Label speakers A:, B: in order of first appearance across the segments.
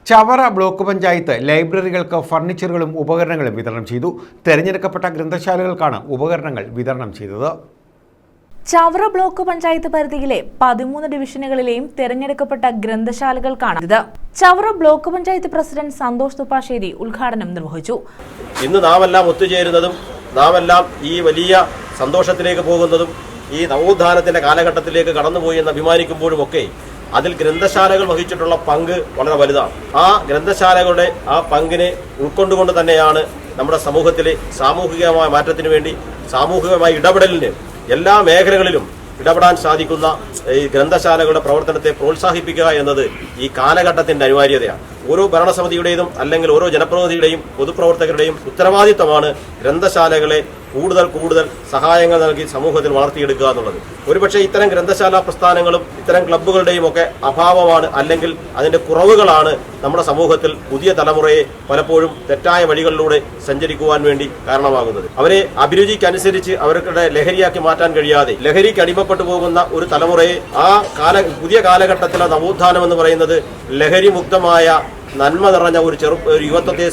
A: Chavara block panchayat ലൈബ്രറികൾക്ക് ഫർണിച്ചറുകളും ഉപകരണങ്ങളും വിതരണം ചെയ്തു. തെരഞ്ഞെടുക്കപ്പെട്ട ഗ്രന്ഥശാലകൾക്കാണ് ഉപകരണങ്ങൾ വിതരണം ചെയ്തത്.
B: ചവറ ബ്ലോക്ക് പഞ്ചായത്ത് പരിധിയിലെ 13 ഡിവിഷനുകളിലെയും തെരഞ്ഞെടുക്കപ്പെട്ട ഗ്രന്ഥശാലകൾക്കാണ് ഇത്. ചവറ ബ്ലോക്ക് പഞ്ചായത്ത് പ്രസിഡന്റ് സന്തോഷ് തുപ്പാശ്ശേരി ഉദ്ഘാടനം നിർവഹിച്ചു.
C: ഇന്ന് നാമെല്ലാം ഒത്തുചേരുന്നതും നാമെല്ലാം ഈ വലിയ സന്തോഷത്തിലേക്ക് പോകുന്നതും ഈ നവോത്ഥാനത്തിന്റെ കാലഘട്ടത്തിലേക്ക് കടന്നുപോയി എന്ന് അഭിമാനിക്കുമ്പോഴുമൊക്കെ അതിൽ ഗ്രന്ഥശാലകൾ വഹിച്ചിട്ടുള്ള പങ്ക് വളരെ വലുതാണ്. ആ ഗ്രന്ഥശാലകളുടെ ആ പങ്കിനെ ഉൾക്കൊണ്ടുകൊണ്ട് തന്നെയാണ് നമ്മുടെ സമൂഹത്തിലെ സാമൂഹികമായ മാറ്റത്തിന് വേണ്ടി സാമൂഹികമായ ഇടപെടലിന് എല്ലാ മേഖലകളിലും ഇടപെടാൻ സാധിക്കുന്ന ഈ ഗ്രന്ഥശാലകളുടെ പ്രവർത്തനത്തെ പ്രോത്സാഹിപ്പിക്കുക എന്നത് ഈ കാലഘട്ടത്തിന്റെ അനിവാര്യതയാണ്. ഓരോ ഭരണസമിതിയുടെയും അല്ലെങ്കിൽ ഓരോ ജനപ്രതിനിധിയുടെയും പൊതുപ്രവർത്തകരുടെയും ഉത്തരവാദിത്തമാണ് ഗ്രന്ഥശാലകളെ കൂടുതൽ സഹായങ്ങൾ നൽകി സമൂഹത്തിൽ വളർത്തിയെടുക്കുക എന്നുള്ളത്. ഒരുപക്ഷെ ഇത്തരം ഗ്രന്ഥശാല പ്രസ്ഥാനങ്ങളും ഇത്തരം ക്ലബ്ബുകളുടെയും ഒക്കെ അഭാവമാണ് അല്ലെങ്കിൽ അതിന്റെ കുറവുകളാണ് നമ്മുടെ സമൂഹത്തിൽ പുതിയ തലമുറയെ പലപ്പോഴും തെറ്റായ വഴികളിലൂടെ സഞ്ചരിക്കുവാൻ വേണ്ടി കാരണമാകുന്നത്. അവരെ അഭിരുചിക്കനുസരിച്ച് അവരുടെ ലഹരിയാക്കി മാറ്റാൻ കഴിയാതെ ലഹരിക്ക് അടിമപ്പെട്ടു പോകുന്ന ഒരു തലമുറയെ പുതിയ കാലഘട്ടത്തിലെ നവോത്ഥാനം എന്ന് പറയുന്നത് ലഹരി മുക്തമായ നന്മ നിറഞ്ഞ ഒരു യുവത്വത്തെ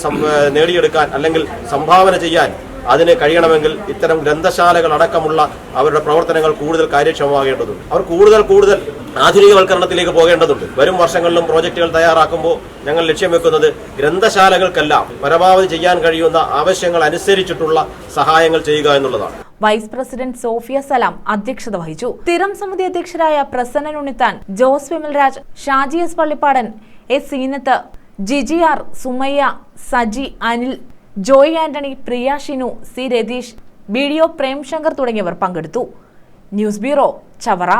C: നേടിയെടുക്കാൻ അല്ലെങ്കിൽ സംഭാവന ചെയ്യാൻ അതിന് കഴിയണമെങ്കിൽ ഇത്തരം ഗ്രന്ഥശാലകൾ അടക്കമുള്ള അവരുടെ പ്രവർത്തനങ്ങൾ കൂടുതൽ കാര്യക്ഷമമാകേണ്ടതുണ്ട്. അവർ കൂടുതൽ ആധുനികവൽക്കരണത്തിലേക്ക് പോകേണ്ടതുണ്ട്. വരും വർഷങ്ങളിലും പ്രോജക്റ്റുകൾ തയ്യാറാക്കുമ്പോൾ ഞങ്ങൾ ലക്ഷ്യം വെക്കുന്നത് ഗ്രന്ഥശാലകൾക്കെല്ലാം പരമാവധി ചെയ്യാൻ കഴിയുന്ന ആവശ്യങ്ങൾ അനുസരിച്ചിട്ടുള്ള സഹായങ്ങൾ ചെയ്യുക എന്നുള്ളതാണ്.
B: വൈസ് പ്രസിഡന്റ് സോഫിയ സലാം അധ്യക്ഷത വഹിച്ചു. സ്ഥിരം സമിതി അധ്യക്ഷരായ Prasannan Unnithan, Jose Vimalraj, Shaji S Pallippadan, S Seenath, Jiji R, Sumayya, Saji, Anil, Joy Antony, Priya Shinu, C Ratheesh, B D O Premshankar തുടങ്ങിയവർ പങ്കെടുത്തു. News bureau, Chavara.